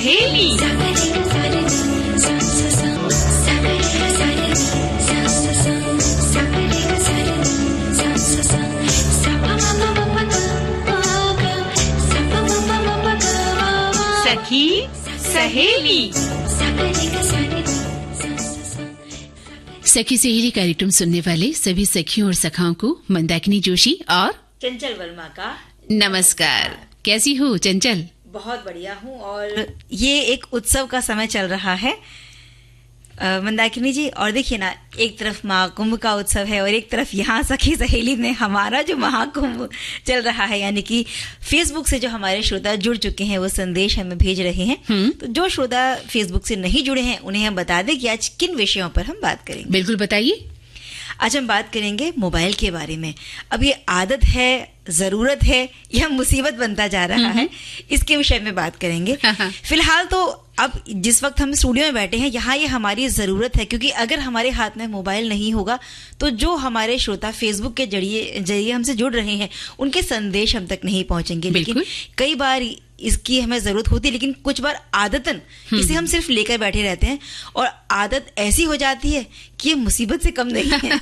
सहेली। सखी सहेली। सखी सहेली कार्यक्रम सुनने वाले सभी सखियों और सखाओं को मंदाकिनी जोशी और चंचल वर्मा का नमस्कार। कैसी हो चंचल? बहुत बढ़िया हूँ। और ये एक उत्सव का समय चल रहा है मंदाकिनी जी, और देखिए ना, एक तरफ महाकुंभ का उत्सव है और एक तरफ यहाँ सखी सहेली में हमारा जो महाकुंभ चल रहा है, यानी कि फेसबुक से जो हमारे श्रोता जुड़ चुके हैं वो संदेश हमें भेज रहे हैं। तो जो श्रोता फेसबुक से नहीं जुड़े हैं उन्हें हम बता दें कि आज किन विषयों पर हम बात करेंगे। बिल्कुल बताइए। आज हम बात करेंगे मोबाइल के बारे में। अब ये आदत है, जरूरत है या मुसीबत बनता जा रहा है, इसके विषय में बात करेंगे। फिलहाल तो अब जिस वक्त हम स्टूडियो में बैठे हैं यहाँ ये हमारी ज़रूरत है, क्योंकि अगर हमारे हाथ में मोबाइल नहीं होगा तो जो हमारे श्रोता फेसबुक के जरिए हमसे जुड़ रहे हैं उनके संदेश हम तक नहीं पहुंचेंगे। लेकिन कई बार इसकी हमें ज़रूरत होती है, लेकिन कुछ बार आदतन इसे हम सिर्फ लेकर बैठे रहते हैं और आदत ऐसी हो जाती है कि ये मुसीबत से कम नहीं है।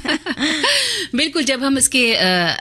बिल्कुल, जब हम इसके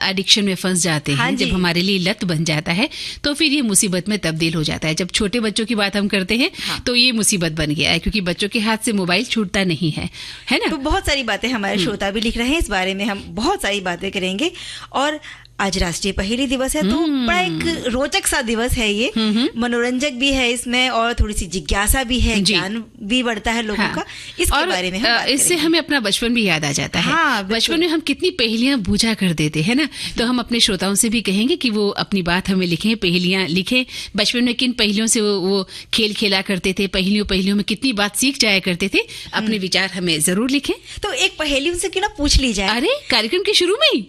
एडिक्शन में फंस जाते हैं, जब हमारे लिए लत बन जाता है तो फिर ये मुसीबत में तब्दील हो जाता है। जब छोटे बच्चों की बात हम करते हैं तो ये मुसीबत बन गया है, क्योंकि बच्चों के हाथ से मोबाइल छूटता नहीं है ना। तो बहुत सारी बातें हमारे श्रोता भी लिख रहे हैं, इस बारे में हम बहुत सारी बातें करेंगे। और आज राष्ट्रीय पहेली दिवस है, तो बड़ा एक रोचक सा दिवस है ये। मनोरंजक भी है इसमें और थोड़ी सी जिज्ञासा भी है, ज्ञान भी बढ़ता है लोगों का। इसके बारे में हम इससे हमें अपना बचपन भी याद आ जाता है। बचपन में हम कितनी पहेलियां बूझा कर देते हैं ना। तो हम अपने श्रोताओं से भी कहेंगे कि वो अपनी बात हमें लिखें, पहेलियां लिखें। बचपन में किन पहेलियों से वो खेल खेला करते थे, पहेलियों में कितनी बात सीख जाया करते थे, अपने विचार हमें जरूर लिखें। तो एक पहेली उनसे क्यों ना पूछ ली जाए। अरे, कार्यक्रम के शुरू में ही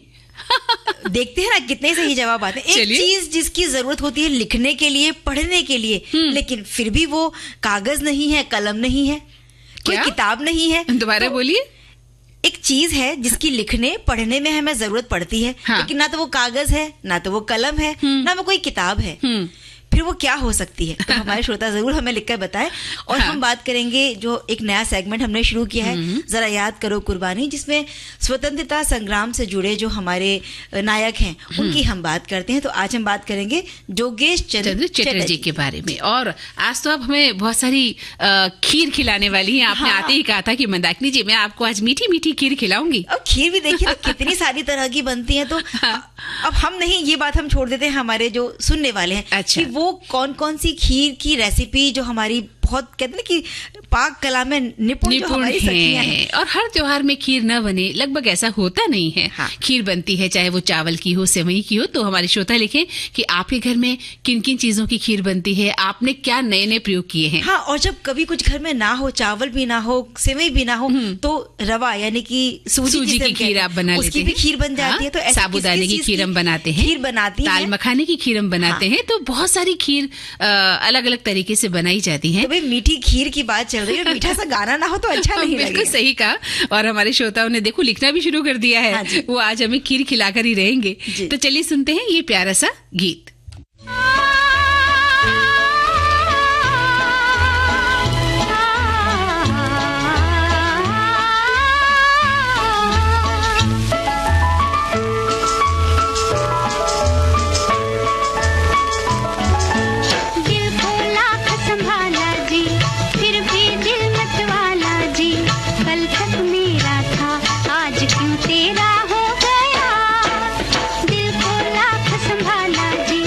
देखते हैं ना कितने सही जवाब आते हैं। एक चीज जिसकी जरूरत होती है लिखने के लिए, पढ़ने के लिए, लेकिन फिर भी वो कागज नहीं है, कलम नहीं है, कोई किताब नहीं है। दोबारा बोलिए। एक चीज है जिसकी लिखने पढ़ने में हमें जरूरत पड़ती है, लेकिन ना तो वो कागज है, ना तो वो कलम है, ना वो कोई किताब है। फिर वो क्या हो सकती है? तो हमारे श्रोता जरूर हमें लिखकर बताएं। और हम बात करेंगे जो एक नया सेगमेंट हमने शुरू किया है, जरा याद करो कुर्बानी, जिसमें स्वतंत्रता संग्राम से जुड़े जो हमारे नायक हैं उनकी हम बात करते हैं। तो आज हम बात करेंगे योगेश चंद्र चटर्जी के बारे में। और आज तो आप हमें बहुत सारी खीर खिलाने वाली हैं। आपने आते ही कहा था कि मंदाकिनी जी, मैं आपको आज मीठी मीठी खीर खिलाऊंगी। अब खीर भी देखिए कितनी सारी तरह की बनती है। तो अब हम नहीं, ये बात हम छोड़ देते हैं हमारे जो सुनने वाले हैं। अच्छा। वो कौन कौन सी खीर की रेसिपी जो हमारी बहुत कहते हैं कि पाक कला में निपुण हैं। और हर त्योहार में खीर न बने, लगभग ऐसा होता नहीं है। खीर बनती है, चाहे वो चावल की हो, सेवई की हो। तो हमारे श्रोता लिखें कि आपके घर में किन किन चीजों की खीर बनती है, आपने क्या नए नए प्रयोग किए हैं। हाँ, और जब कभी कुछ घर में ना हो, चावल भी ना हो, सेवई भी ना हो, तो रवा यानी कि सूजी की खीर आप बना लेते हैं, उसकी भी खीर बन जाती है। तो साबूदाने की खीर हम बनाते हैं, खीर बनाती है, दाल मखाने की खीर हम बनाते हैं। तो बहुत सारी खीर अलग अलग तरीके से बनाई जाती है। मीठी खीर की बात चल रही है, मीठा सा गाना ना हो तो अच्छा नहीं लगेगा। बिल्कुल सही कहा। और हमारे श्रोताओं ने देखो लिखना भी शुरू कर दिया है। वो आज हमें खीर खिलाकर ही रहेंगे। तो चलिए सुनते हैं ये प्यारा सा गीत। तेरा हो गया दिल को लाख संभाला जी।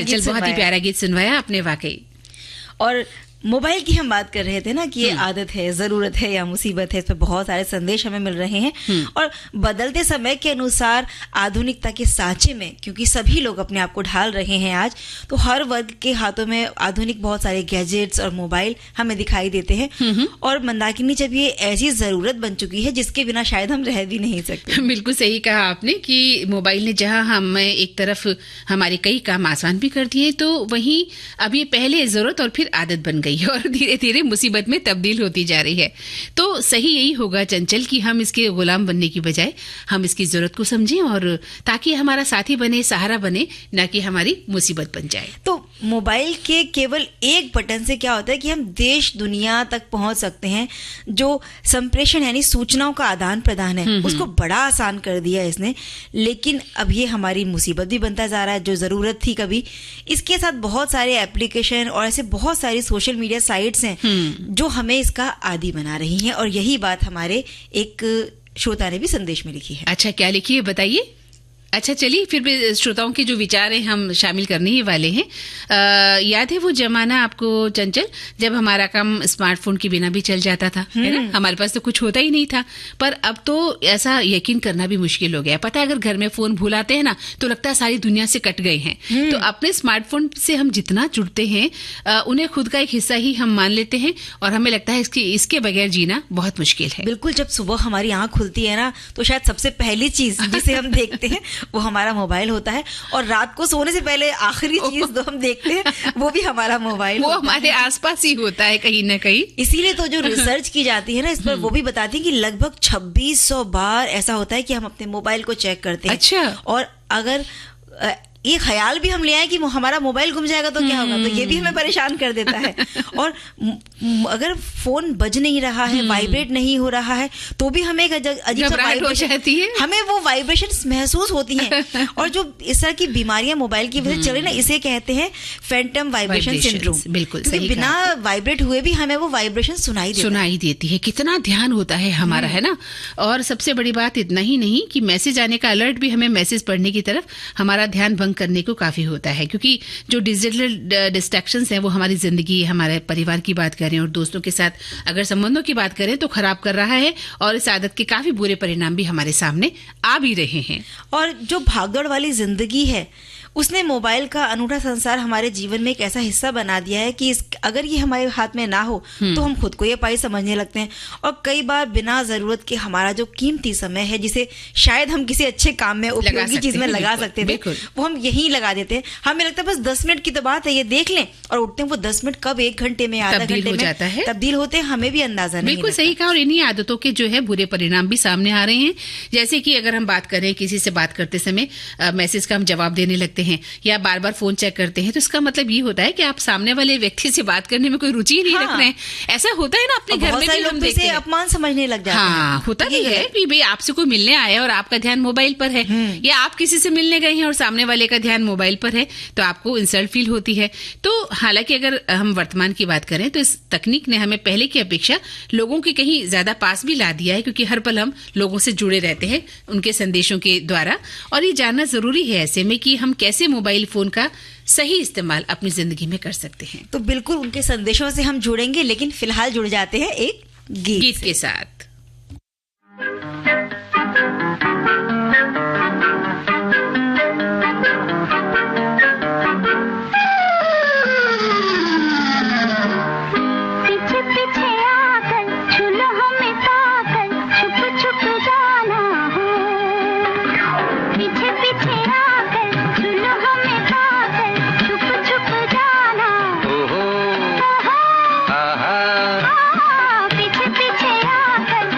गीत बहुत ही प्यारा गीत सुनवाया आपने वाकई। और मोबाइल की हम बात कर रहे थे ना कि ये आदत है, जरूरत है या मुसीबत है, इस पर बहुत सारे संदेश हमें मिल रहे हैं। और बदलते समय के अनुसार आधुनिकता के सांचे में, क्योंकि सभी लोग अपने आप को ढाल रहे हैं आज, तो हर वर्ग के हाथों में आधुनिक बहुत सारे गैजेट्स और मोबाइल हमें दिखाई देते हैं। और मंदाकिनी, जब ये ऐसी जरूरत बन चुकी है जिसके बिना शायद हम रह भी नहीं सकते। बिल्कुल सही कहा आपने कि मोबाइल ने जहां हमें एक तरफ हमारे कई काम आसान भी कर दिए, तो वहीं अब ये पहले जरूरत और फिर आदत बन गई और धीरे धीरे मुसीबत में तब्दील होती जा रही है। तो सही यही होगा चंचल कि हम इसके गुलाम बनने की बजाय हम इसकी जरूरत को समझें, और ताकि हमारा साथी बने, सहारा बने, ना कि हमारी मुसीबत बन जाए। तो मोबाइल के केवल एक बटन से क्या होता है कि हम देश दुनिया तक पहुंच सकते हैं। जो संप्रेषण यानी सूचनाओं का आदान प्रदान है, उसको बड़ा आसान कर दिया है इसने। लेकिन अब ये हमारी मुसीबत भी बनता जा रहा है, जो जरूरत थी कभी। इसके साथ बहुत सारे एप्लीकेशन और ऐसे बहुत सारी सोशल मीडिया साइट्स हैं जो हमें इसका आदी बना रही हैं। और यही बात हमारे एक श्रोता ने भी संदेश में लिखी है। अच्छा, क्या लिखी है बताइए। अच्छा, चलिए फिर भी श्रोताओं के जो विचार हैं हम शामिल करने ही वाले हैं। याद है वो जमाना आपको चंचल, जब हमारा काम स्मार्टफोन के बिना भी चल जाता था, है ना? हमारे पास तो कुछ होता ही नहीं था। पर अब तो ऐसा यकीन करना भी मुश्किल हो गया। पता है, अगर घर में फोन भूल आते हैं ना, तो लगता है सारी दुनिया से कट गए हैं। तो अपने स्मार्टफोन से हम जितना जुड़ते हैं, उन्हें खुद का एक हिस्सा ही हम मान लेते हैं, और हमें लगता है इसके बगैर जीना बहुत मुश्किल है। बिल्कुल, जब सुबह हमारी आंख खुलती है ना, तो शायद सबसे पहली चीज जिसे हम देखते हैं वो हमारा मोबाइल होता है। और रात को सोने से पहले आखिरी चीज जो हम देखते हैं वो भी हमारा मोबाइल, वो हमारे आसपास ही होता है कहीं ना कहीं। इसीलिए तो जो रिसर्च की जाती है ना इस पर, वो भी बताती है कि लगभग 2600 बार ऐसा होता है कि हम अपने मोबाइल को चेक करते हैं। अच्छा। और अगर ये ख्याल भी हम ले आए कि हमारा मोबाइल गुम जाएगा तो क्या होगा, तो ये भी हमें परेशान कर देता है। और अगर फोन बज नहीं रहा है, वाइब्रेट नहीं हो रहा है, तो भी हमें एक अजीब सा वाइब्रेशन, हमें वो वाइब्रेशंस महसूस होती हैं। और जो इस तरह की बीमारियां मोबाइल की वजह से चल रही ना, इसे कहते हैं फैंटम वाइब्रेशन सिंड्रोम। बिल्कुल, क्योंकि बिना वाइब्रेट हुए भी हमें वो वाइब्रेशन सुनाई देती है। कितना ध्यान होता है हमारा, है ना? और सबसे बड़ी बात इतना ही नहीं कि मैसेज आने का अलर्ट भी हमें मैसेज पढ़ने की तरफ हमारा ध्यान भंग करने को काफी होता है। क्योंकि जो डिजिटल डिस्ट्रैक्शंस हैं, वो हमारी जिंदगी, हमारे परिवार की बात करें और दोस्तों के साथ अगर संबंधों की बात करें, तो खराब कर रहा है। और इस आदत के काफी बुरे परिणाम भी हमारे सामने आ भी रहे हैं। और जो भागदौड़ वाली जिंदगी है, उसने मोबाइल का अनूठा संसार हमारे जीवन में एक ऐसा हिस्सा बना दिया है कि अगर ये हमारे हाथ में ना हो तो हम खुद को ये पाई समझने लगते हैं। और कई बार बिना जरूरत के हमारा जो कीमती समय है, जिसे शायद हम किसी अच्छे काम में, उपयोगी चीज में लगा सकते थे, वो हम यहीं लगा देते हैं। हमें लगता है बस 10 मिनट की तो बात है, ये देख लें, और उठते हैं वो 10 मिनट कब 1 घंटे में, आधा घंटे में तब्दील होते हैं, हमें भी अंदाजा नहीं। बिल्कुल सही कहा। और इन्हीं आदतों के जो है बुरे परिणाम भी सामने आ रहे हैं। जैसे कि अगर हम बात करें, किसी से बात करते समय मैसेज का हम जवाब देने लगते हैं या बार बार फोन चेक करते हैं, तो इसका मतलब ये होता है कि आप सामने वाले व्यक्ति से बात करने में कोई रुचि ही नहीं रख रहे हैं। ऐसा होता है ना अपने घर में भी, हम देखते हैं, अपमान समझने लग जाते हैं। होता भी है कि भाई आपसे कोई मिलने आया और आपका ध्यान मोबाइल पर है, या आप किसी से मिलने गए हैं और सामने वाले का ध्यान मोबाइल पर है, तो आपको इंसल्ट फील होती है। तो हालांकि अगर हम वर्तमान की बात करें, तो इस तकनीक ने हमें पहले की अपेक्षा लोगों के कहीं ज्यादा पास भी ला दिया है, क्योंकि हर पल हम लोगों से जुड़े रहते हैं उनके संदेशों के द्वारा। और ये जानना जरूरी है ऐसे में कि हम कैसे मोबाइल फोन का सही इस्तेमाल अपनी जिंदगी में कर सकते हैं। तो बिल्कुल उनके संदेशों से हम जुड़ेंगे, लेकिन फिलहाल जुड़ जाते हैं एक गीत के साथ। पीछे पीछे आकर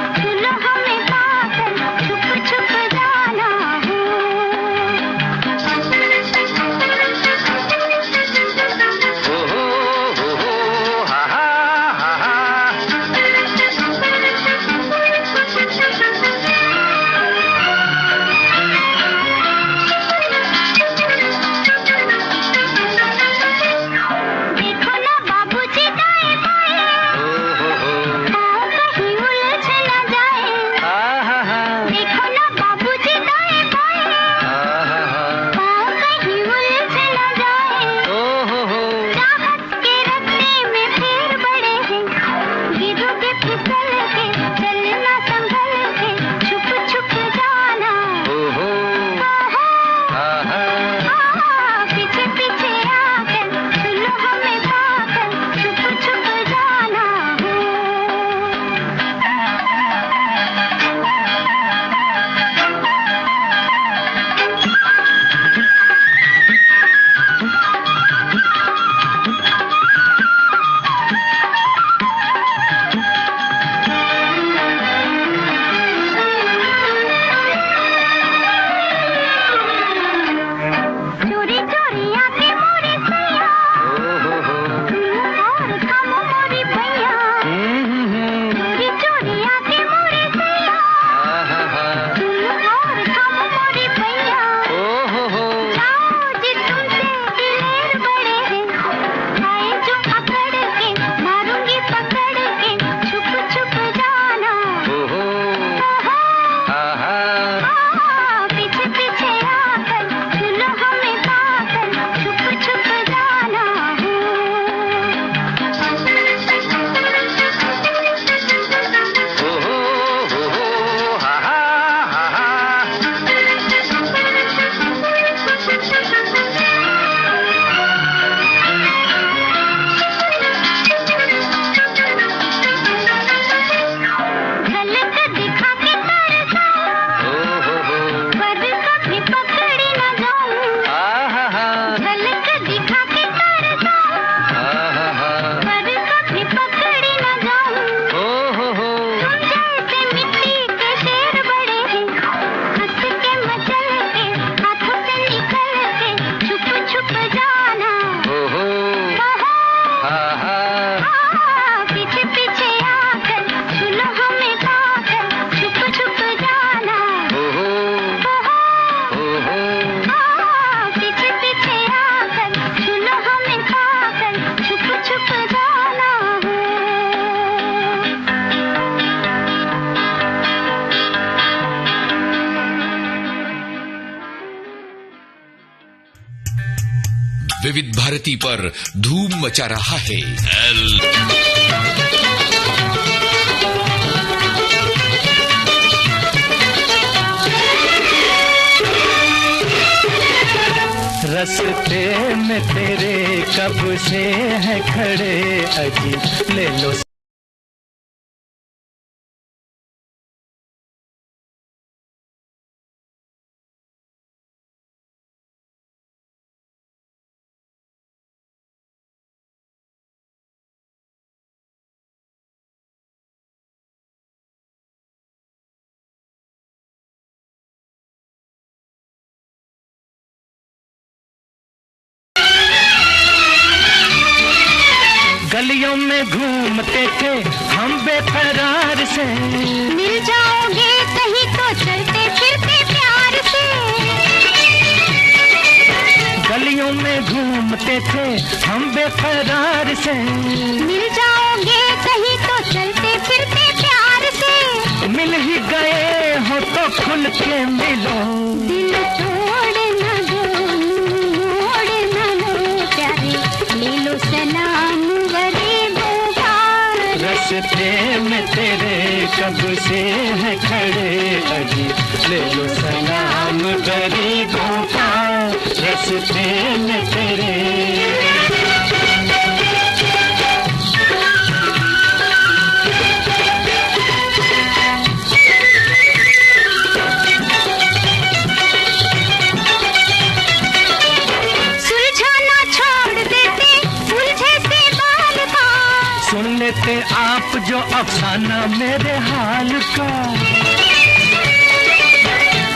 विविध भारती पर धूम मचा रहा है। रस्ते में तेरे कब से है खड़े अजी ले लो। गलियों में घूमते थे हम बेकरार से, मिल जाओगे कहीं तो चलते फिरते प्यार से। गलियों में घूमते थे हम बेकरार से, मिल जाओगे कहीं तो चलते फिरते प्यार से। मिल ही गए हो तो खुल के मिलो, दिल तोड़ न दो, मोड़ न लो प्यारे, ले लो सलाम गरीबों का। रस्ते में तेरे कब से है खड़े अजी ले लो सलाम गरीबों का। रस्ते में तेरे लेते आप जो अफसाना मेरे हाल का,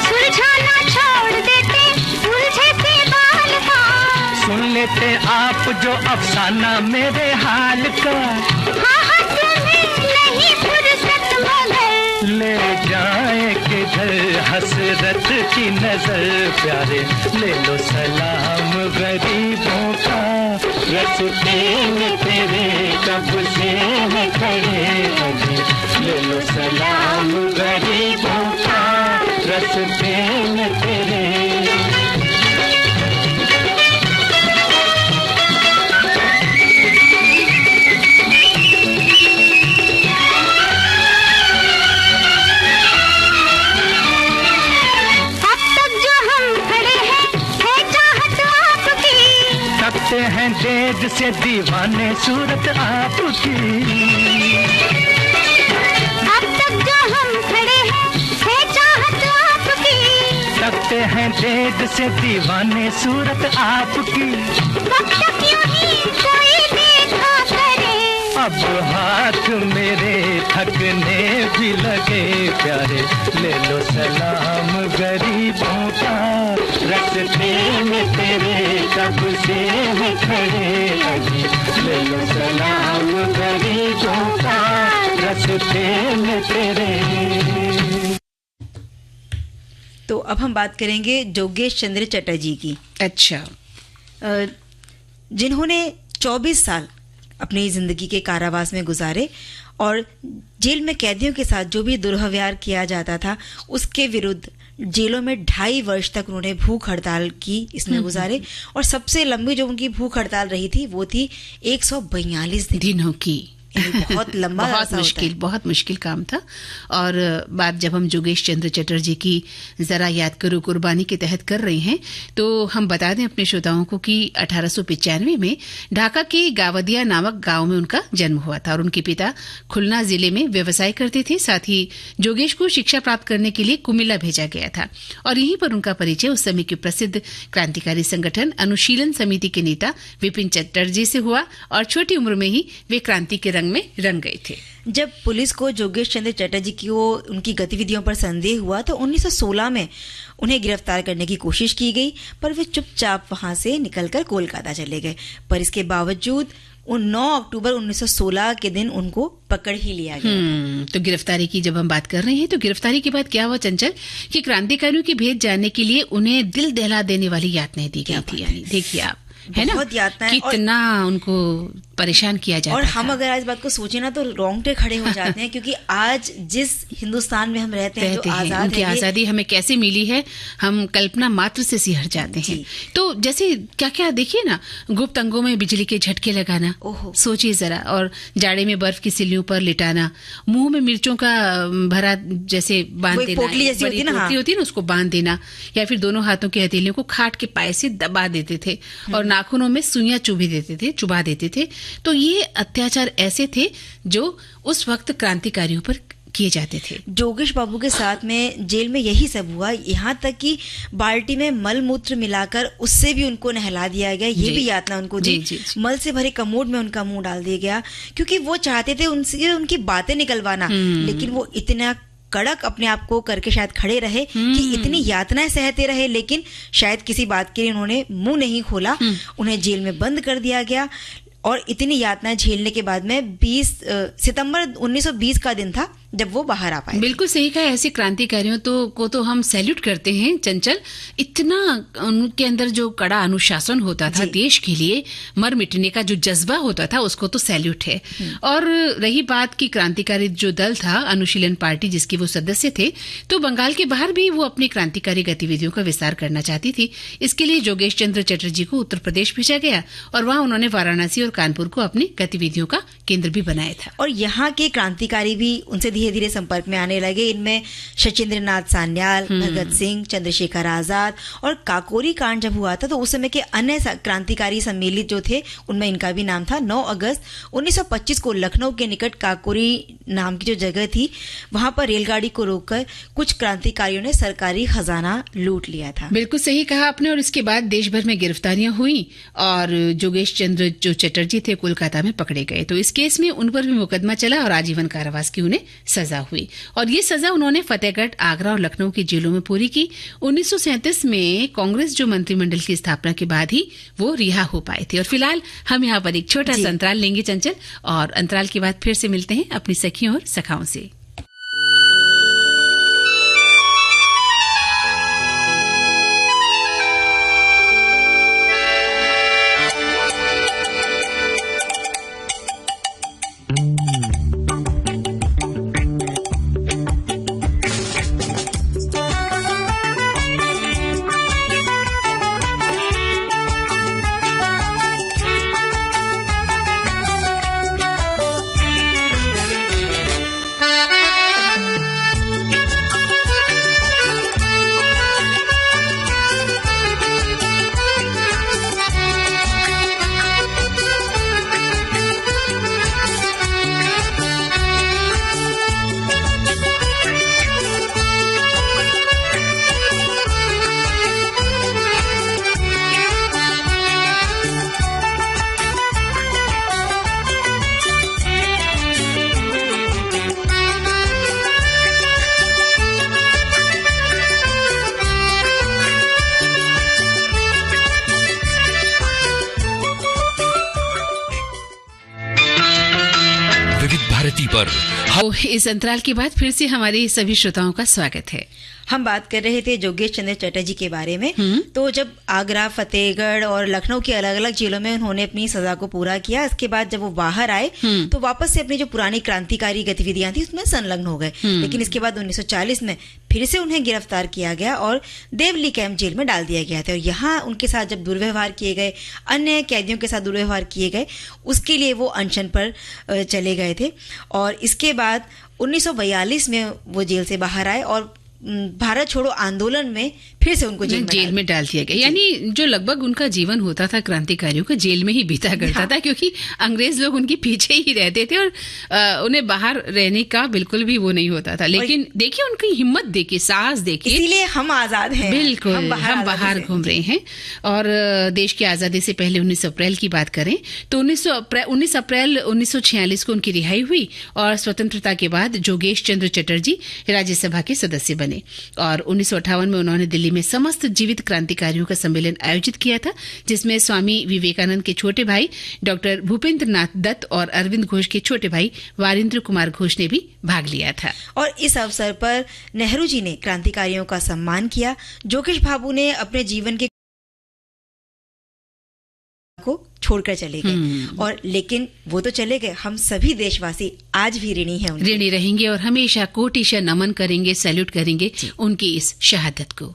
सुलझाना छोड़ देते उलझे से बाल का। सुन लेते आप जो अफसाना मेरे हाल का। हाँ तुम्हें नहीं फुर्सत मगर ले जाए किधर हसरत की नजर प्यारे, ले लो सलाम गरीबों का। रस्ते में तेरे कब से है खड़े अभी ले लो सलाम गरीबों का। रस्ते में तेरे हैं डेग से दीवाने सूरत आपकी। अब तक जो हम खड़े हैं है चाहत आपकी। लगते हैं डेग से दीवाने सूरत आपकी। कब तक यूं ही कोई देखा करे, अब हाथ मेरे थकने भी लगे प्यारे, ले लो सलाम गरीबों का। रस्ते में तेरे कब से है खड़े अभी ले लो सलाम गरीबों का। रस्ते में तेरे। तो अब हम बात करेंगे जोगेश चंद्र चटर्जी की। अच्छा। जिन्होंने 24 साल अपनी जिंदगी के कारावास में गुजारे और जेल में कैदियों के साथ जो भी दुर्व्यवहार किया जाता था उसके विरुद्ध जेलों में 2.5 वर्ष तक उन्होंने भूख हड़ताल की, इसमें गुजारे। और सबसे लंबी जो उनकी भूख हड़ताल रही थी वो थी 142 दिनों की। बहुत लंबा, बहुत मुश्किल काम था। और बात जब हम जोगेश चंद्र चटर्जी की जरा याद करो कुर्बानी के तहत कर रहे हैं तो हम बता दें अपने श्रोताओं को कि 1895 में ढाका के गावदिया नामक गांव में उनका जन्म हुआ था और उनके पिता खुलना जिले में व्यवसाय करते थे। साथ ही जोगेश को शिक्षा प्राप्त करने के लिए कुमिल्ला भेजा गया था और यहीं पर उनका परिचय उस समय के प्रसिद्ध क्रांतिकारी संगठन अनुशीलन समिति के नेता विपिन चटर्जी से हुआ और छोटी उम्र में ही वे क्रांति के रंग में रंग गए थे। जब पुलिस को जोगेश चंद्र चटर्जी की उनकी गतिविधियों पर संदेह हुआ तो 1916 में उन्हें गिरफ्तार करने की कोशिश की गई, पर वे चुपचाप वहां से निकलकर कोलकाता चले गए। पर इसके बावजूद 9 अक्टूबर 1916 के दिन उनको पकड़ ही लिया गया। तो गिरफ्तारी की जब हम बात कर रहे हैं तो गिरफ्तारी के बाद क्या हुआ चंचल कि क्रांतिकारियों की भेंट जानने के लिए उन्हें दिल दहला देने वाली यातनाएं दी गई थी। यानी देखिए आप, है ना, बहुत यातनाएं, कितना उनको परेशान किया जाता और हम अगर आज बात को सोचे ना तो रोंगटे खड़े हो जाते हैं क्योंकि आज जिस हिंदुस्तान में हम रहते हैं, जो आजाद उनकी आजादी हमें कैसे मिली है, हम कल्पना मात्र से सिहर जाते हैं। तो जैसे क्या क्या देखिए ना, गुप्त अंगों में बिजली के झटके लगाना, सोचिए जरा, और जाड़े में बर्फ की सिल्लियों पर लिटाना, मुंह में मिर्चों का भरा जैसे बांध देना, पोटली जैसी होती होती है ना, उसको बांध देना, या फिर दोनों हाथों की हथेलियों को खाट के पाए से दबा देते थे और नाखूनों में सुइयां चुभा देते थे। तो ये अत्याचार ऐसे थे जो उस वक्त क्रांतिकारियों पर किए जाते थे। जोगेश बाबू के साथ में जेल में यही सब हुआ, यहाँ तक कि बाल्टी में मल मूत्र मिलाकर उससे भी उनको नहला दिया गया, ये भी यातना उनको दी। मल से भरे कमोड में उनका मुंह डाल दिया गया, क्योंकि वो चाहते थे उनसे उनकी बातें निकलवाना, लेकिन वो इतना कड़क अपने आप को करके शायद खड़े रहे कि इतनी यातनाएं सहते रहे, लेकिन शायद किसी बात के लिए उन्होंने मुंह नहीं खोला। उन्हें जेल में बंद कर दिया गया और इतनी यातनाएं झेलने के बाद में 20 सितंबर 1920 का दिन था जब वो बाहर आ पाए। बिल्कुल सही कहा। ऐसे क्रांतिकारियों को तो हम सैल्यूट करते हैं चंचल। इतना उनके अंदर जो कड़ा अनुशासन होता था, देश के लिए मर मिटने का जो जज्बा होता था, उसको तो सैल्यूट है। और रही बात की क्रांतिकारी जो दल था, अनुशीलन पार्टी, जिसके वो सदस्य थे, तो बंगाल के बाहर भी वो अपनी क्रांतिकारी गतिविधियों का विस्तार करना चाहती थी। इसके लिए जोगेश चंद्र चटर्जी को उत्तर प्रदेश भेजा गया और वहां उन्होंने वाराणसी और कानपुर को अपनी गतिविधियों का केंद्र भी बनाया था। और यहाँ के क्रांतिकारी भी उनसे धीरे धीरे संपर्क में आने लगे। इनमें सचिंद्र नाथ सान्याल, भगत सिंह, चंद्रशेखर आजाद, और काकोरी कांड जब हुआ था तो उस समय के अन्य क्रांतिकारी सम्मिलित जो थे उनमें इनका भी नाम था। 9 अगस्त 1925 को लखनऊ के निकट काकोरी नाम की जो जगह थी, वहां पर रेलगाड़ी को रोककर कुछ क्रांतिकारियों ने सरकारी खजाना लूट लिया था। बिल्कुल सही कहा आपने। और इसके बाद देश भर में गिरफ्तारियां हुई और जोगेश चंद्र जो चटर्जी थे कोलकाता में पकड़े गए। तो इस केस में उन पर भी मुकदमा चला और आजीवन कारावास की उन्हें सजा हुई। और ये सजा उन्होंने फतेहगढ़, आगरा और लखनऊ की जेलों में पूरी की। 1937 में कांग्रेस जो मंत्रिमंडल की स्थापना के बाद ही वो रिहा हो पाए थे। और फिलहाल हम यहाँ पर एक छोटा सा अंतराल लेंगे चंचल, और अंतराल के बाद फिर से मिलते हैं अपनी सखियों और सखाओं से। पर इस अंतराल के बाद फिर से हमारे सभी श्रोताओं का स्वागत है। हम बात कर रहे थे जोगेश चंद्र चटर्जी के बारे में। तो जब आगरा, फतेहगढ़ और लखनऊ की अलग अलग जेलों में उन्होंने अपनी सजा को पूरा किया, इसके बाद जब वो बाहर आए तो वापस से अपनी जो पुरानी क्रांतिकारी गतिविधियां थी उसमें संलग्न हो गए। लेकिन इसके बाद 1940 में फिर से उन्हें गिरफ्तार किया गया और देवली कैंप जेल में डाल दिया गया था। और यहाँ उनके साथ जब दुर्व्यवहार किए गए, अन्य कैदियों के साथ दुर्व्यवहार किए गए, उसके लिए वो अनशन पर चले गए थे। और इसके बाद 1942 में वो जेल से बाहर आए और भारत छोड़ो आंदोलन में फिर से उनको जेल में डाल दिया गया। यानी जो लगभग उनका जीवन होता था क्रांतिकारियों का, जेल में ही बीता करता था, क्योंकि अंग्रेज लोग उनके पीछे ही रहते थे और उन्हें बाहर रहने का बिल्कुल भी वो नहीं होता था। लेकिन देखिए उनकी हिम्मत देखिए, साहस देखिए, इसीलिए हम आजाद हैं। बिल्कुल, हम बाहर घूम रहे हैं। और देश की आजादी से पहले 19 अप्रैल की बात करें तो 19 अप्रैल 1946 को उनकी रिहाई हुई और स्वतंत्रता के बाद जोगेश चंद्र चटर्जी राज्यसभा के सदस्य बने। और 1958 में उन्होंने दिल्ली में समस्त जीवित क्रांतिकारियों का सम्मेलन आयोजित किया था, जिसमें स्वामी विवेकानंद के छोटे भाई डॉक्टर भूपेंद्र नाथ दत्त और अरविंद घोष के छोटे भाई वारिंद्र कुमार घोष ने भी भाग लिया था। और इस अवसर पर नेहरू जी ने क्रांतिकारियों का सम्मान किया। जोगेश बाबू ने अपने जीवन के को छोड़कर चले गए, और लेकिन वो तो चले गए, हम सभी देशवासी आज भी ऋणी हैं, ऋणी रहेंगे और हमेशा कोटिशा नमन करेंगे, सैल्यूट करेंगे उनकी इस शहादत को।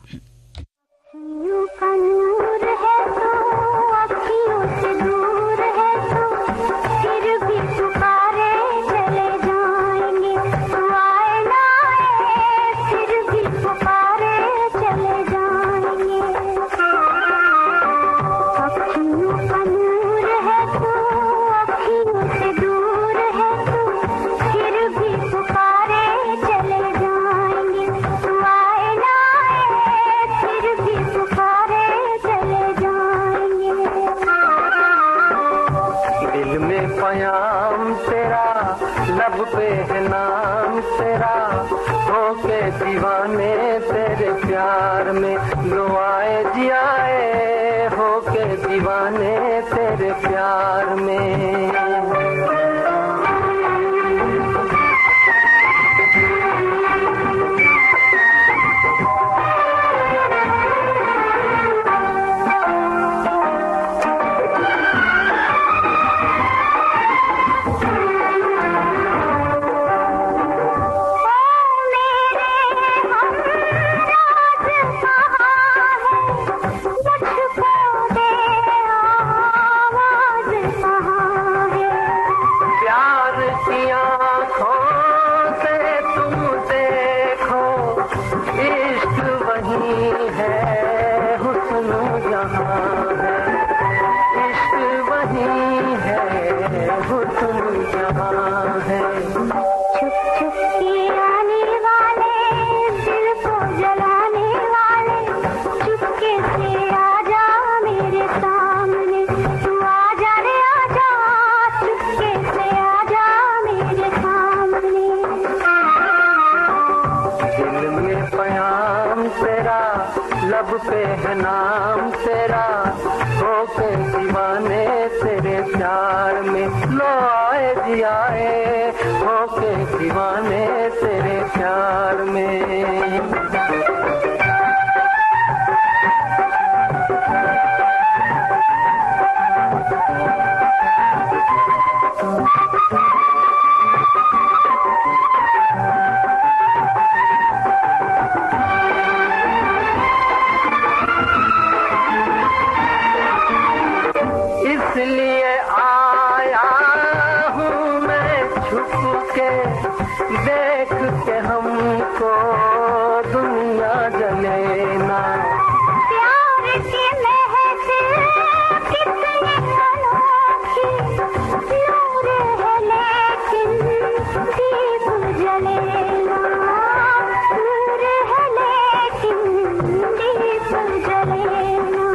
दीवाने तेरे प्यार में लो आए जियाए, होके दीवाने तेरे प्यार में। लब पे है नाम तेरा, होके दीवाने तेरे प्यार में लो आए जियाए, होके दीवाने तेरे प्यार में। इसलिए आया हूँ मैं छुप के, देख के हमको दुनिया जले ना। प्यार की महक कितनी अनोखी, नूर है लेकिन दीप जले ना, नूर है लेकिन दीप जले ना।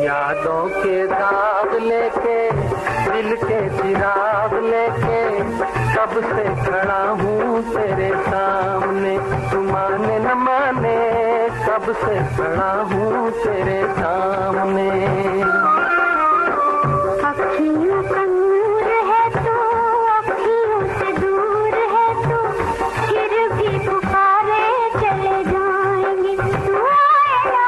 यादों के दाग लेके, दिल के चिराग लेके, कब से खड़ा हूँ तेरे सामने, तू माने न माने, कब से खड़ा हूँ तेरे सामने। अखियों का नूर है तू, अखियों से दूर है तू, फिर भी पुकारे चले जाएंगे, तू आए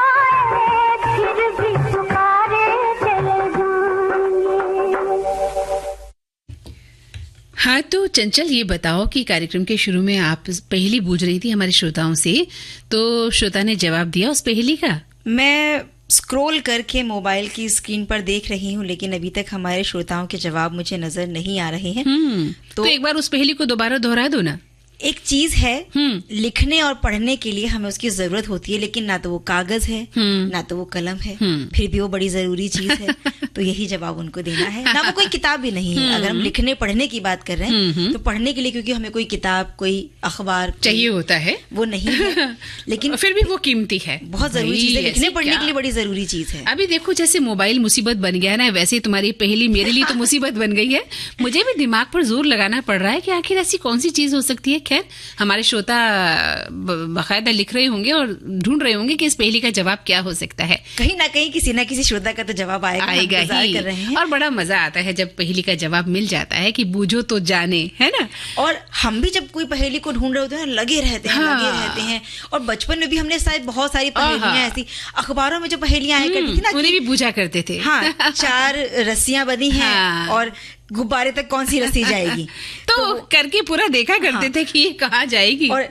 फिर भी पुकारे चले जाएंगे। हाँ, तो चंचल ये बताओ कि कार्यक्रम के शुरू में आप पहेली पूछ रही थी हमारे श्रोताओं से, तो श्रोता ने जवाब दिया उस पहेली का? मैं स्क्रॉल करके मोबाइल की स्क्रीन पर देख रही हूँ, लेकिन अभी तक हमारे श्रोताओं के जवाब मुझे नजर नहीं आ रहे हैं। तो एक बार उस पहेली को दोबारा दोहरा दो ना। एक चीज है, लिखने और पढ़ने के लिए हमें उसकी जरूरत होती है, लेकिन ना तो वो कागज है ना तो वो कलम है, फिर भी वो बड़ी जरूरी चीज है। तो यही जवाब उनको देना है। ना वो कोई किताब भी नहीं है। अगर हम लिखने पढ़ने की बात कर रहे हैं तो पढ़ने के लिए क्योंकि हमें कोई किताब, कोई अखबार चाहिए होता है, वो नहीं है, लेकिन फिर भी वो कीमती है, बहुत जरूरी चीज है। लिखने पढ़ने के लिए बड़ी जरूरी चीज है। अभी देखो जैसे मोबाइल मुसीबत बन गया ना, वैसे तुम्हारी पहेली मेरे लिए तो मुसीबत बन गई है। मुझे भी दिमाग पर जोर लगाना पड़ रहा है कि आखिर ऐसी कौन सी चीज हो सकती है, खैर हमारे श्रोता बाकायदा लिख रहे होंगे और ढूंढ रहे होंगे कि इस पहेली का जवाब क्या हो सकता है। कहीं ना कहीं किसी ना किसी श्रोता का तो जवाब आएगा ही कर रहे हैं। और बड़ा मजा आता है जब पहेली का जवाब मिल जाता है कि बूझो तो जाने, है ना। और हम भी जब कोई पहेली को ढूंढ रहे होते हैं लगे रहते हैं। और बचपन में भी हमने शायद बहुत सारी पहेलियां ऐसी अखबारों में जो पहेलियां आया करती थी ना, उन्हें भी बूझा करते थे। हाँ, 4 रस्सियां बनी हैं और गुब्बारे तक कौन सी रस्सी जाएगी तो करके पूरा देखा करते थे कि ये कहाँ जाएगी। और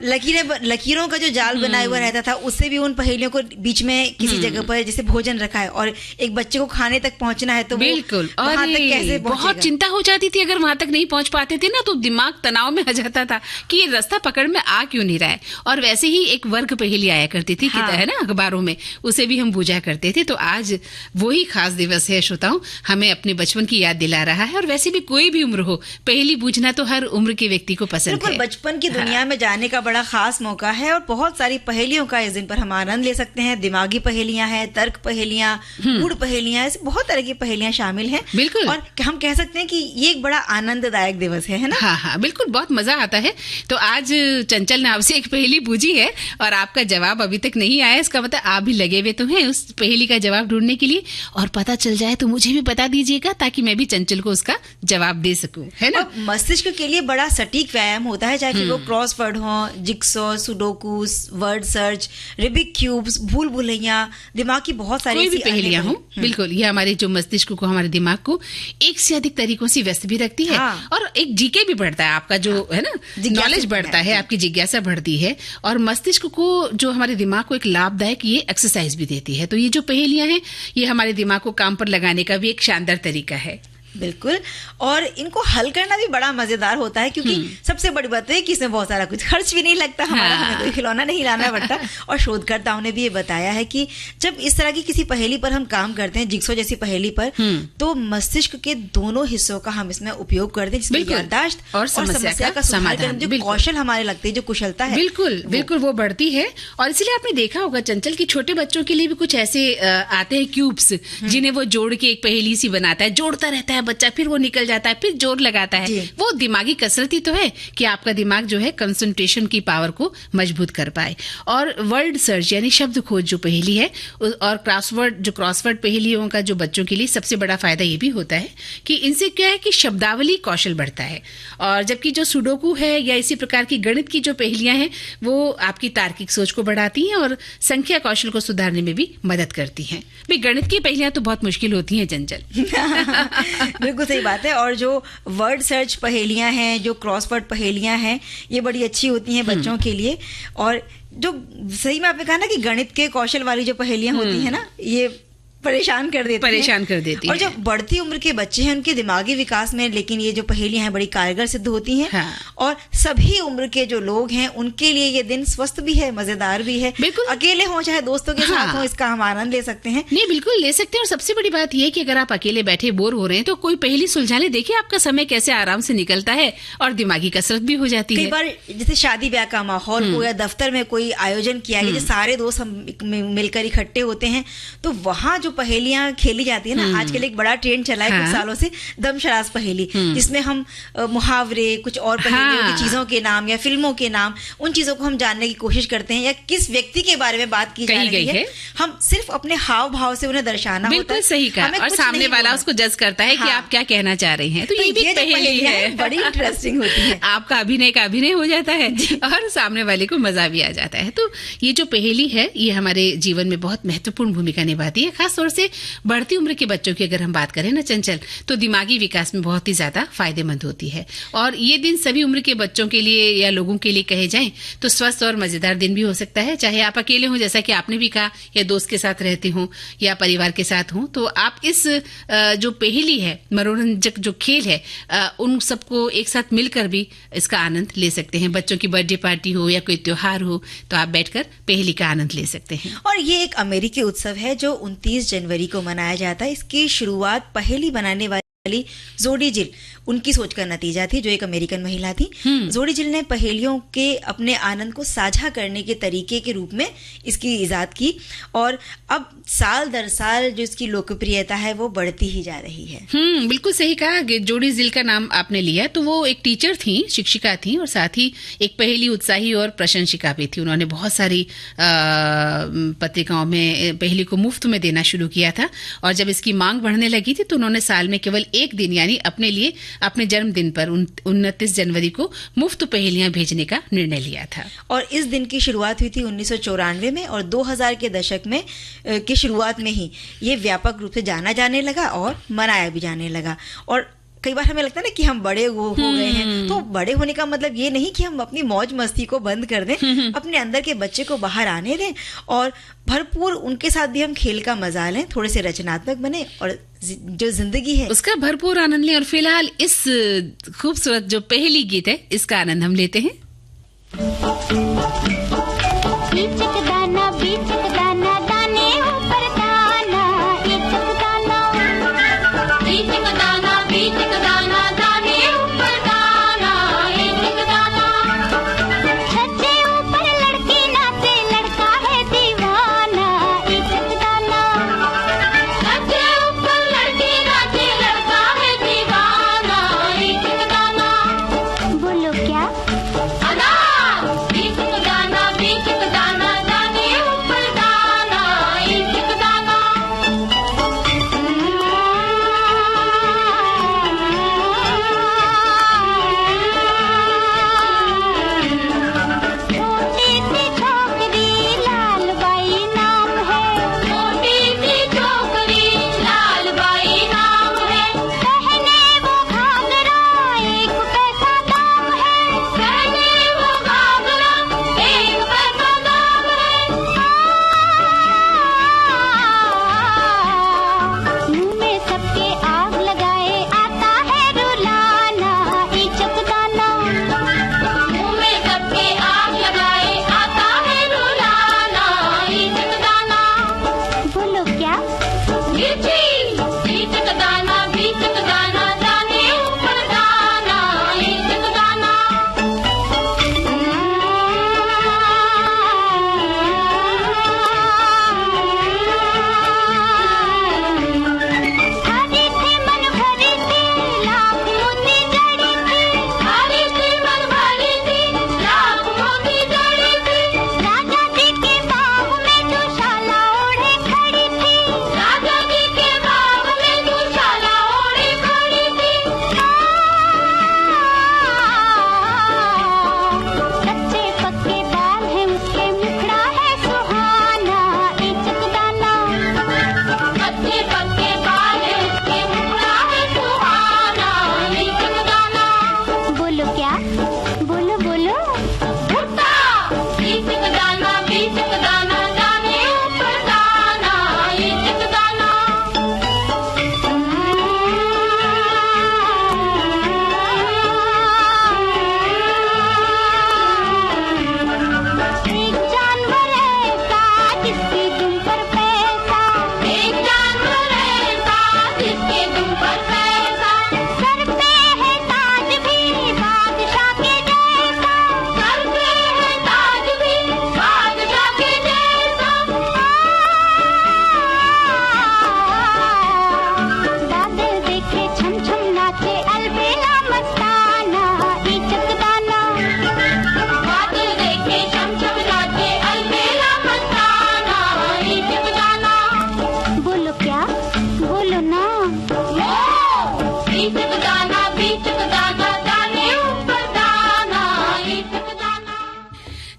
लकीरों का जो जाल बना हुआ रहता था, उससे भी उन पहेलियों को बीच में किसी जगह पर जैसे भोजन रखा है और एक बच्चे को खाने तक पहुंचना है तो बिल्कुल वहां तक कैसे बहुत चिंता हो जाती थी अगर वहां तक नहीं पहुंच पाते थे ना, तो दिमाग तनाव में आ जाता था कि ये रास्ता पकड़ में आ क्यों नहीं रहा है। और वैसे ही एक वर्ग पहेली आया करती थी है ना अखबारों में, उसे भी हम बूझा करते थे। तो आज वही खास दिवस है श्रोताओं, हमें अपने बचपन की याद दिला रहा है। और वैसे भी कोई भी उम्र हो, पहेली बूझना तो हर उम्र के व्यक्ति को पसंद है। बचपन की दुनिया में जाने का बड़ा खास मौका है और बहुत सारी पहेलियों का इस दिन पर हम आनंद ले सकते हैं। दिमागी पहेलियां हैं, तर्क पहेलियां, गूढ़ पहेलियां, ऐसे बहुत तरह की पहेलियां शामिल हैं। बिल्कुल। और हम कह सकते हैं कि ये एक बड़ा आनंददायक दिवस है ना। हाँ, बिल्कुल, बहुत मजा आता है। तो आज चंचल ने आपसे एक पहेली बूझी है और आपका जवाब अभी तक नहीं आया, इसका मतलब आप भी लगे हुए तो हैं उस पहेली का जवाब ढूंढने के लिए। और पता चल जाए तो मुझे भी बता दीजिएगा ताकि मैं भी चंचल को उसका जवाब दे सकूं, है ना। मस्तिष्क के लिए बड़ा सटीक व्यायाम होता है, चाहे वो क्रॉसवर्ड हो, jigsaw, sudoku, word search, Rubik cubes, भूल भुलैया, दिमाग की बहुत सारी कोई भी पहेलियां हो। बिल्कुल, ये हमारे जो मस्तिष्क को, हमारे दिमाग को एक से अधिक तरीकों से व्यस्त भी रखती है। और एक जीके भी बढ़ता है आपका, जो है ना नॉलेज बढ़ता है, आपकी जिज्ञासा बढ़ती है। और मस्तिष्क को, जो हमारे दिमाग को एक लाभदायक ये एक्सरसाइज भी देती है। तो ये जो पहेलियां हैं ये हमारे दिमाग को काम पर लगाने का भी एक शानदार तरीका है। बिल्कुल। और इनको हल करना भी बड़ा मजेदार होता है, क्योंकि सबसे बड़ी बात है कि इसमें बहुत सारा कुछ खर्च भी नहीं लगता हमारा, हमें कोई खिलौना नहीं लाना पड़ता। और शोधकर्ताओं ने भी ये बताया है कि जब इस तरह की किसी पहेली पर हम काम करते हैं, जिक्सो जैसी पहेली पर, तो मस्तिष्क के दोनों हिस्सों का हम इसमें उपयोग करते हैं, जिसमें याददाश्त और समस्या का समाधान, जो कौशल हमारे लगते हैं, जो कुशलता है, बिल्कुल वो बढ़ती है। और इसलिए आपने देखा होगा चंचल की छोटे बच्चों के लिए भी कुछ ऐसे आते हैं क्यूब्स, जिन्हें वो जोड़ के एक पहेली सी बनाता है, जोड़ता रहता है बच्चा, फिर वो निकल जाता है, फिर जोर लगाता है। वो दिमागी कसरत ही तो है कि आपका दिमाग जो है कंसंट्रेशन की पावर को मजबूत कर पाए। और वर्ड सर्च यानी शब्द खोज जो पहेली है, और क्रॉसवर्ड पहेलियों का जो बच्चों के लिए सबसे बड़ा फायदा ये भी होता है कि इनसे क्या है कि शब्दावली कौशल बढ़ता है। और जबकि जो सुडोकू है या इसी प्रकार की गणित की जो पहेलियां हैं वो आपकी तार्किक सोच को बढ़ाती हैं और संख्या कौशल को सुधारने में भी मदद करती हैं। भाई गणित की पहेलियां तो बहुत मुश्किल होती हैं चंचल। बिल्कुल सही बात है। और जो वर्ड सर्च पहेलियां हैं, जो क्रॉसवर्ड पहेलियां हैं, ये बड़ी अच्छी होती हैं बच्चों के लिए। और जो सही में आपने कहा ना कि गणित के कौशल वाली जो पहेलियां होती हैं ना, ये परेशान कर देती और जो बढ़ती उम्र के बच्चे हैं उनके दिमागी विकास में लेकिन ये जो पहेलियां हैं बड़ी कारगर सिद्ध होती हैं। हाँ। और सभी उम्र के जो लोग हैं उनके लिए ये दिन स्वस्थ भी है, मजेदार भी है। बिल्कुल, अकेले हों चाहे दोस्तों के साथ हों, इसका हम आनंद ले सकते हैं। नहीं, बिल्कुल ले सकते हैं। और सबसे बड़ी बात यह है कि अगर आप अकेले बैठे बोर हो रहे हैं तो कोई पहेली सुलझा ले, देखिए आपका समय कैसे आराम से निकलता है और दिमागी कसरत भी हो जाती है। कई बार जैसे शादी ब्याह का माहौल हो या दफ्तर में कोई आयोजन किया गया, सारे दोस्त हम मिलकर इकट्ठे होते हैं, तो वहाँ जो पहेलियां खेली जाती है ना, आजकल एक बड़ा ट्रेंड चला है कुछ सालों से, दमशराज पहेली, जिसमें हम मुहावरे, कुछ और पहेलियों की चीजों के नाम या फिल्मों के नाम, उन चीजों को हम जानने की कोशिश करते हैं, या किस व्यक्ति के बारे में बात की जा रही है, हम सिर्फ अपने हाव भाव से उन्हें दर्शाना होता है। सही कहा। और सामने वाला उसको जज करता है कि आप क्या कहना चाह रहे हैं। तो ये भी पहेली है, बड़ी इंटरेस्टिंग होती है। आपका अभिनय का अभिनय हो जाता है और सामने वाले को मजा भी आ जाता है। तो ये जो पहेली है ये हमारे जीवन में बहुत महत्वपूर्ण भूमिका निभाती है। खासतौर से बढ़ती उम्र के बच्चों की अगर हम बात करें ना चंचल, तो दिमागी विकास में बहुत ही ज्यादा फायदेमंद होती है। और ये दिन सभी उम्र के बच्चों के लिए या लोगों के लिए कहे जाएं तो स्वस्थ और मजेदार दिन भी हो सकता है। चाहे आप अकेले हों, जैसा कि आपने भी कहा, या दोस्त के साथ रहते हों या परिवार के साथ हों, तो आप इस जो पहेली है, मनोरंजक जो खेल है, उन सबको एक साथ मिलकर भी इसका आनंद ले सकते हैं। बच्चों की बर्थडे पार्टी हो या कोई त्योहार हो तो आप बैठकर पहेली का आनंद ले सकते हैं। और ये एक अमेरिकी उत्सव है जो 29 जनवरी को मनाया जाता है। इसकी शुरुआत पहेली बनाने वाले वाली जोडी जिल, उनकी सोच का नतीजा थी, जो एक अमेरिकन महिला थी। जोडी जिल ने पहेलियों के अपने आनंद को साझा करने के तरीके के रूप में इसकी इजाद की और अब साल दर साल जो इसकी लोकप्रियता है वो बढ़ती ही जा रही है। बिल्कुल सही कहा। जोडी जिल का नाम आपने लिया तो वो एक टीचर थी, शिक्षिका थी और साथ ही एक पहेली उत्साही और प्रशंसिका भी थी। उन्होंने बहुत सारी पत्रिकाओं में पहेली को मुफ्त में देना शुरू किया था और जब इसकी मांग बढ़ने लगी थी तो उन्होंने साल में केवल एक दिन यानी अपने लिए अपने जन्मदिन पर 29 जनवरी को मुफ्त पहेलियां भेजने का निर्णय लिया था। और इस दिन की शुरुआत हुई थी 1994 में और 2000 के दशक में की शुरुआत में ही ये व्यापक रूप से जाना जाने लगा और मनाया भी जाने लगा। और कई बार हमें लगता है ना कि हम बड़े हो गए हैं, तो बड़े होने का मतलब ये नहीं कि हम अपनी मौज मस्ती को बंद कर दें, अपने अंदर के बच्चे को बाहर आने दें और भरपूर उनके साथ भी हम खेल का मजा लें, थोड़े से रचनात्मक बने और जो जिंदगी है उसका भरपूर आनंद लें। और फिलहाल इस खूबसूरत जो पहेली गीत है इसका आनंद हम लेते हैं।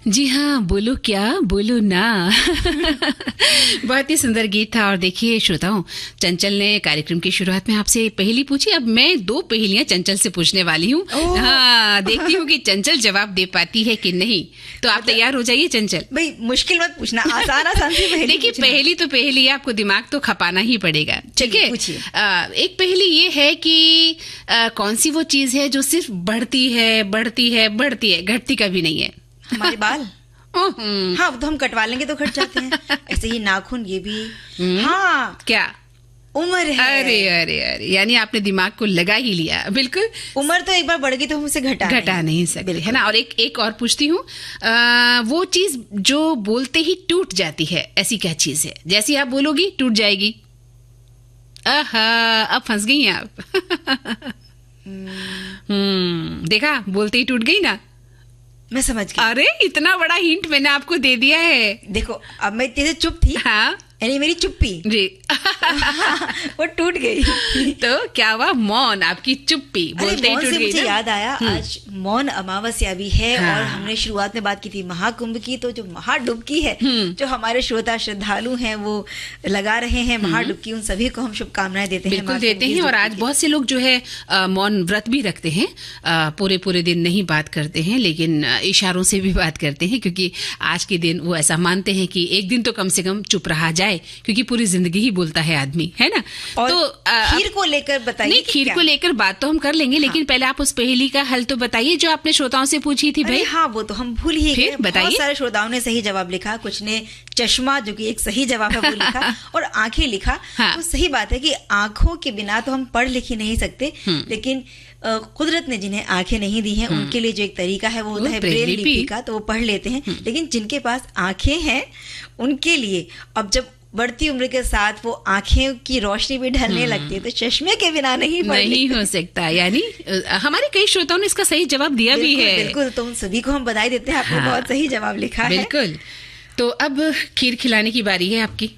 जी हाँ, बोलो क्या बोलो ना। बहुत ही सुंदर गीत था। और देखिए श्रोताओं, चंचल ने कार्यक्रम की शुरुआत में आपसे पहेली पूछी, अब मैं 2 पहेलियां चंचल से पूछने वाली हूँ। हाँ, देखती हूँ कि चंचल जवाब दे पाती है कि नहीं। तो आप तैयार हो जाइए चंचल। भाई मुश्किल मत पूछना, आसान सी पहेली। देखिए पहेली तो पहेली है, आपको दिमाग तो खपाना ही पड़ेगा। ठीक है, एक पहेली ये है कि कौन सी वो चीज है जो सिर्फ बढ़ती है बढ़ती है बढ़ती है, घटती कभी नहीं है? हमारे बाल। हाँ, तो हम कटवा लेंगे तो घट जाते हैं। ऐसे ही नाखून, ये भी। हाँ, क्या उम्र है। अरे अरे अरे, यानी आपने दिमाग को लगा ही लिया। बिल्कुल, उम्र तो एक बार बढ़ गई तो हम उसे घटा नहीं सकते, है ना। और एक और पूछती हूँ, वो चीज जो बोलते ही टूट जाती है, ऐसी क्या चीज है? जैसी आप बोलोगी टूट जाएगी। अब फंस गई हैं आप। देखा, बोलते ही टूट गई ना। मैं समझ गई। अरे इतना बड़ा हिंट मैंने आपको दे दिया है। देखो, अब मैं इतने से चुप थी, हाँ, यानी मेरी चुप्पी जी वो टूट गई। तो क्या हुआ? मौन, आपकी चुप्पी बोलते ही मौन टूट से गई मुझे ना? याद आया, आज मौन अमावस्या भी है। हाँ। और हमने शुरुआत में बात की थी महाकुंभ की, तो जो महाडुबकी है, जो हमारे श्रोता श्रद्धालु हैं वो लगा रहे हैं महाडुबकी, उन सभी को हम शुभकामनाएं देते हैं। बिल्कुल देते हैं। और आज बहुत से लोग जो है मौन व्रत भी रखते हैं, पूरे दिन नहीं बात करते हैं, लेकिन इशारों से भी बात करते हैं, क्योंकि आज के दिन वो ऐसा मानते हैं कि एक दिन तो कम से कम चुप रहा जाए, क्योंकि पूरी जिंदगी ही बोलता है आदमी, है ना। और तो खीर को लेकर बताइए। नहीं, खीर को लेकर बात तो हम कर लेंगे, लेकिन पहले आप उस पहेली का हल तो बताइए जो आपने श्रोताओं से पूछी थी भाई। हाँ, वो तो हम भूल ही गए। बताइए। बहुत सारे श्रोताओं ने सही जवाब लिखा, कुछ ने चश्मा, जो कि एक सही जवाब है, वो लिखा, और आंखें लिखा। हाँ। तो सही बात है कि आंखों के बिना तो हम पढ़ लिख ही नहीं सकते, लेकिन कुदरत ने जिन्हें आंखें नहीं दी हैं उनके लिए जो एक तरीका है वो होता है ब्रेल लिपि का, तो वो पढ़ लेते हैं। लेकिन जिनके पास आंखें हैं उनके लिए अब जब बढ़ती उम्र के साथ वो आंखें की रोशनी भी ढलने लगती है, तो चश्मे के बिना नहीं हो सकता। यानी हमारे कई श्रोताओं ने इसका सही जवाब दिया भी है। बिल्कुल, तो उन सभी को हम बधाई देते हैं, आपने बहुत सही जवाब लिखा है। बिल्कुल। तो अब खीर खिलाने की बारी है आपकी।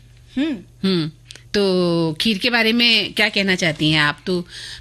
तो खीर के बारे में क्या कहना चाहती हैं आप? तो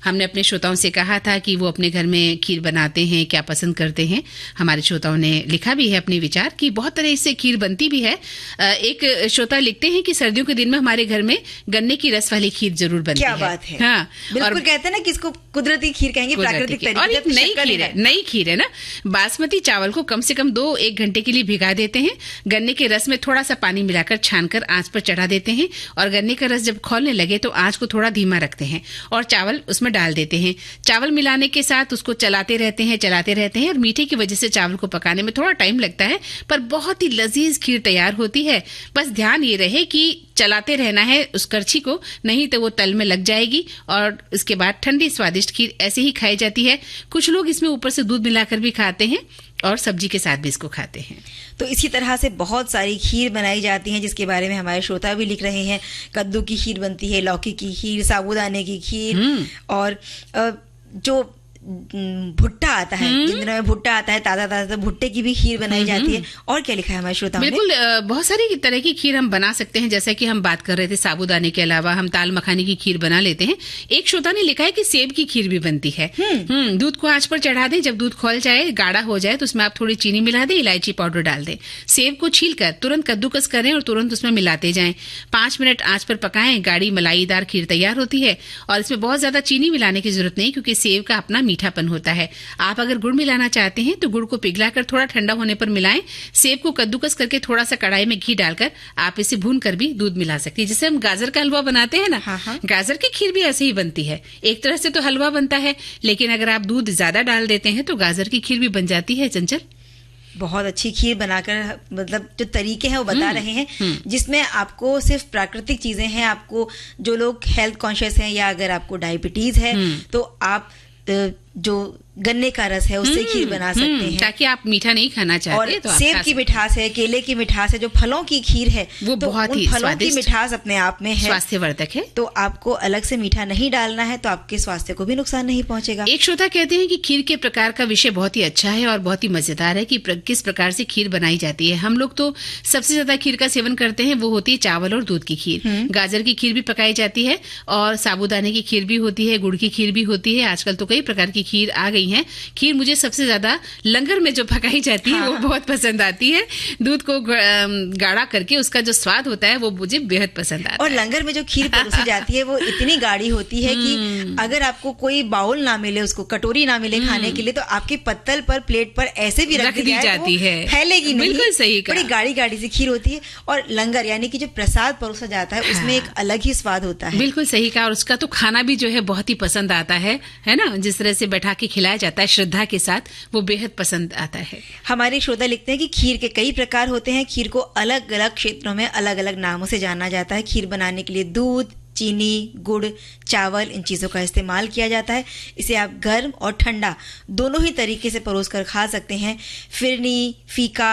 हमने अपने श्रोताओं से कहा था कि वो अपने घर में खीर बनाते हैं, क्या पसंद करते हैं। हमारे श्रोताओं ने लिखा भी है अपने विचार कि बहुत तरह से खीर बनती भी है। एक श्रोता लिखते हैं कि सर्दियों के दिन में हमारे घर में गन्ने की रस वाली खीर जरूर बनती है। क्या बात है। हाँ, बिल्कुल, कहते हैं ना कि इसको कुदरती खीर कहेंगे, प्राकृतिक तरीके। और एक नई खीर है ना। बासमती चावल को कम से कम 2-1 घंटे के लिए भिगा देते हैं, गन्ने के रस में थोड़ा सा पानी मिलाकर छानकर आंच पर चढ़ा देते हैं, और गन्ने का रस जब खौलने लगे तो आंच को थोड़ा धीमा रखते हैं और चावल उसमें डाल देते हैं। चावल मिलाने के साथ उसको चलाते रहते हैं और मीठे की वजह से चावल को पकाने में थोड़ा टाइम लगता है, पर बहुत ही लजीज खीर तैयार होती है। बस ध्यान ये रहे कि चलाते रहना है उस करछी को, नहीं तो वो तल में लग जाएगी। और इसके बाद ठंडी स्वादिष्ट खीर ऐसे ही खाई जाती है। कुछ लोग इसमें ऊपर से दूध मिलाकर भी खाते हैं और सब्जी के साथ भी इसको खाते हैं। तो इसी तरह से बहुत सारी खीर बनाई जाती हैं, जिसके बारे में हमारे श्रोता भी लिख रहे हैं। कद्दू की खीर बनती है, लौकी की खीर, साबूदाने की खीर, और जो भुट्टा आता है, जिन दिनों में भुट्टा आता है ताजा, तो भुट्टे की भी खीर बनाई जाती है। और क्या लिखा है हमारे श्रोताओं ने? बिल्कुल, बहुत सारी तरह की खीर हम बना सकते हैं। जैसा कि हम बात कर रहे थे साबूदाने के अलावा हम ताल मखानी की खीर बना लेते हैं। एक श्रोता ने लिखा है कि सेब की खीर भी बनती है। दूध को आंच पर चढ़ा दें, जब दूध खौल जाए, गाढ़ा हो जाए, तो उसमें आप थोड़ी चीनी मिला दें, इलायची पाउडर डाल दें। सेब को छीलकर तुरंत कद्दूकस करें और तुरंत उसमें मिलाते जाएं। 5 मिनट आंच पर पकाएं, गाढ़ी मलाईदार खीर तैयार होती है। और इसमें बहुत ज्यादा चीनी मिलाने की जरूरत नहीं, क्योंकि सेब का अपना मीठापन होता है। आप अगर गुड़ मिलाना चाहते हैं तो गुड़ को पिघलाकर थोड़ा ठंडा होने पर मिलाएं। सेब को कद्दूकस करके थोड़ा सा कढ़ाई में घी डालकर आप इसे भून कर भी दूध मिला सकती है। जैसे हम गाजर का हलवा बनाते हैं ना, गाजर की खीर भी ऐसे ही बनती है। एक तरह से तो हलवा बनता है, लेकिन अगर आप दूध ज्यादा डाल देते हैं तो गाजर की खीर भी बन जाती है। चंचल, बहुत अच्छी खीर बनाकर, मतलब जो तरीके हैं वो बता रहे हैं, जिसमें आपको सिर्फ प्राकृतिक चीजें हैं। आपको जो लोग हेल्थ कॉन्शियस हैं या अगर आपको डायबिटीज है तो आप जो गन्ने का रस है उससे खीर बना सकते हैं, ताकि आप मीठा नहीं खाना चाहते और तो सेब की मिठास है, केले की मिठास है, जो फलों की खीर है वो तो बहुत ही फलों की मिठास अपने आप में है, स्वास्थ्यवर्धक है। तो आपको अलग से मीठा नहीं डालना है, तो आपके स्वास्थ्य को भी नुकसान नहीं पहुंचेगा। एक श्रोता कहते हैं कि खीर के प्रकार का विषय बहुत ही अच्छा है और बहुत ही मजेदार है कि किस प्रकार से खीर बनाई जाती है। हम लोग तो सबसे ज्यादा खीर का सेवन करते हैं, वो होती है चावल और दूध की खीर। गाजर की खीर भी पकाई जाती है और साबूदाने की खीर भी होती है, गुड़ की खीर भी होती है। आजकल तो कई प्रकार की खीर आ गई है। खीर मुझे सबसे ज्यादा लंगर में जो पकाई जाती है वो बहुत पसंद आती है। दूध को गाढ़ा करके उसका जो स्वाद होता है वो मुझे बेहद पसंद आता है। और लंगर में जो खीर परोसी जाती है वो इतनी गाढ़ी होती है कि अगर आपको कोई बाउल ना मिले, उसको कटोरी ना मिले खाने के लिए, तो आपके पत्तल पर, प्लेट पर ऐसे भी रख दी जाती है, फैलेगी नहीं। बिल्कुल सही कहा। बड़ी गाढ़ी गाढ़ी सी खीर होती है। और लंगर यानी कि जो प्रसाद परोसा जाता है उसमें एक अलग ही स्वाद होता है। बिल्कुल सही कहा। और उसका तो खाना भी जो है बहुत ही पसंद आता है ना। जिस तरह से बैठा के खिलाया जाता है श्रद्धा के साथ, वो बेहद पसंद आता है। हमारे श्रोता लिखते हैं कि खीर के कई प्रकार होते हैं। खीर को अलग अलग क्षेत्रों में अलग अलग नामों से जाना जाता है। खीर बनाने के लिए दूध, चीनी, गुड़, चावल, इन चीज़ों का इस्तेमाल किया जाता है। इसे आप गर्म और ठंडा दोनों ही तरीके से परोस कर खा सकते हैं। फिरनी, फीका,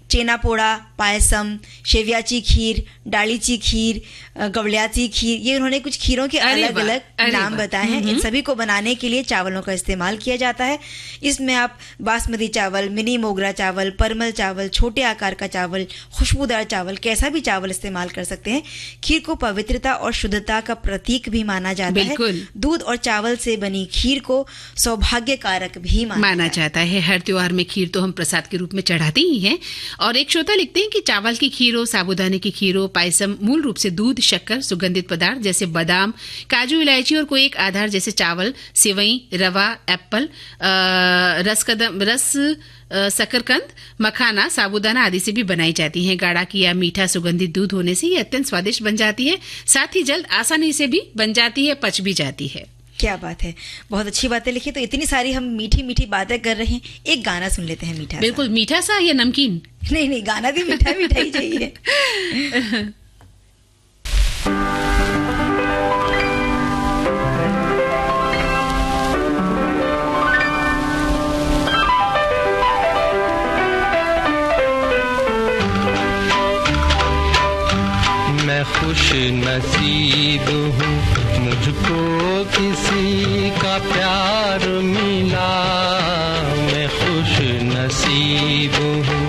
चेना पोड़ा, पायसम, शेवयाची खीर, डालीची खीर, गवल्याची खीर, ये उन्होंने कुछ खीरों के अलग अलग नाम बताए हैं। इन सभी को बनाने के लिए चावलों का इस्तेमाल किया जाता है। इसमें आप बासमती चावल, मिनी मोगरा चावल, परमल चावल, छोटे आकार का चावल, खुशबूदार चावल, कैसा भी चावल इस्तेमाल कर सकते हैं। खीर को पवित्रता और शुद्धता का प्रतीक भी माना जाता है। दूध और चावल से बनी खीर को सौभाग्य कारक भी माना जाता है। हर त्योहार में खीर तो हम प्रसाद के रूप में चढ़ाते ही हैं। और एक श्रोता लिखते हैं कि चावल की खीर हो, साबूदाने की खीर हो, पायसम मूल रूप से दूध, शक्कर, सुगंधित पदार्थ जैसे बादाम, काजू, इलायची और कोई एक आधार जैसे चावल, सेवई, रवा, एप्पल, शकरकंद, मखाना, साबूदाना आदि से भी बनाई जाती हैं। गाढ़ा किया मीठा सुगंधित दूध होने से ये अत्यंत स्वादिष्ट बन जाती है। साथ ही जल्द आसानी से भी बन जाती है, पच भी जाती है। क्या बात है, बहुत अच्छी बातें लिखी। तो इतनी सारी हम मीठी मीठी बातें कर रहे हैं, एक गाना सुन लेते हैं मीठा। बिल्कुल, मीठा सा या नमकीन? नहीं, गाना भी मीठा मीठा ही चाहिए। मैं खुश नसीब हूँ, मुझको किसी का प्यार मिला। मैं खुश नसीब हूँ,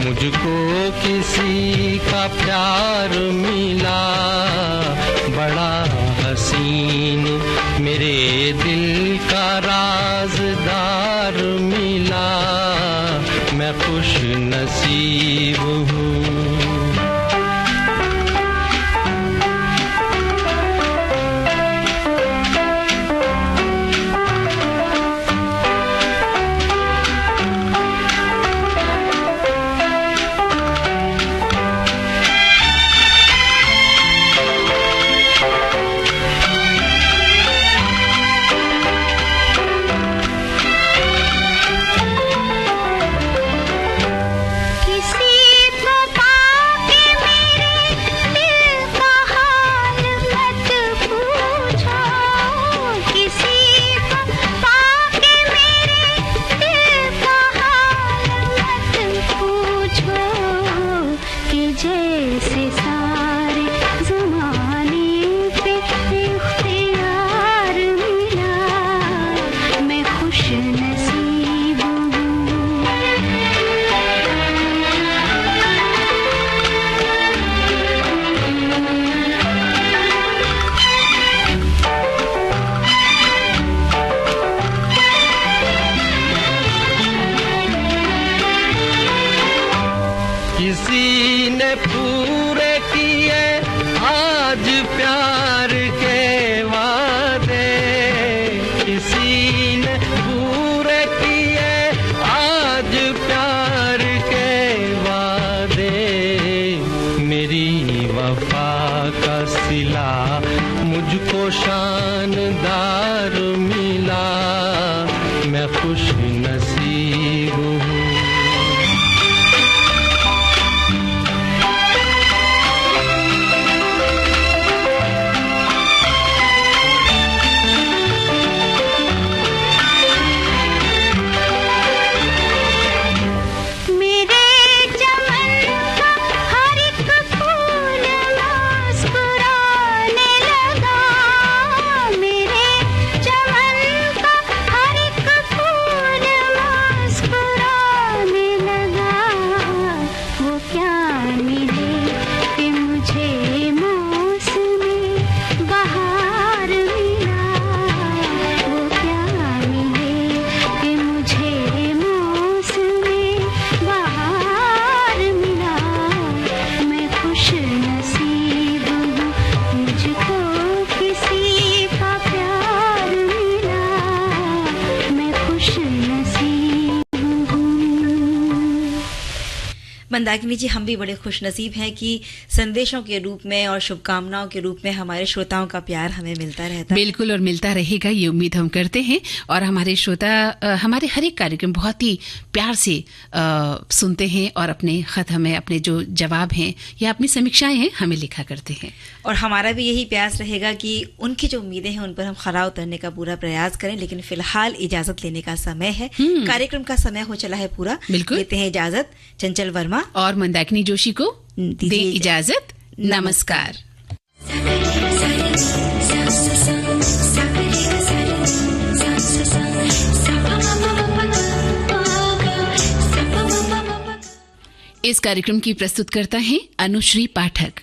मुझको किसी का प्यार मिला। बड़ा हसीन मेरे दिल का राज़दार मिला। मैं खुश नसीब हूँ। किसी ने पूरे किए आज प्यार के वादे। किसी ने पूरे किए आज प्यार के वादे। मेरी वफा का सिला मुझको शानदार मिला। मैं खुश नसीब हूँ। मंदाकिनी जी, हम भी बड़े खुशनसीब हैं कि संदेशों के रूप में और शुभकामनाओं के रूप में हमारे श्रोताओं का प्यार हमें मिलता रहता है। बिल्कुल, और मिलता रहेगा, ये उम्मीद हम करते हैं। और हमारे श्रोता हमारे हर एक कार्यक्रम बहुत ही प्यार से सुनते हैं और अपने खत हमें, अपने जो जवाब हैं या अपनी समीक्षाएं हैं, हमें लिखा करते हैं। और हमारा भी यही प्रयास रहेगा कि उनकी जो उम्मीदें हैं उन पर हम खरा उतरने का पूरा प्रयास करें। लेकिन फिलहाल इजाजत लेने का समय है, कार्यक्रम का समय हो चला है पूरा। बिल्कुल, लेते हैं इजाजत। चंचल वर्मा और मंदाकिनी जोशी को दे इजाजत। नमस्कार। इस कार्यक्रम की प्रस्तुतकर्ता हैं अनुश्री पाठक।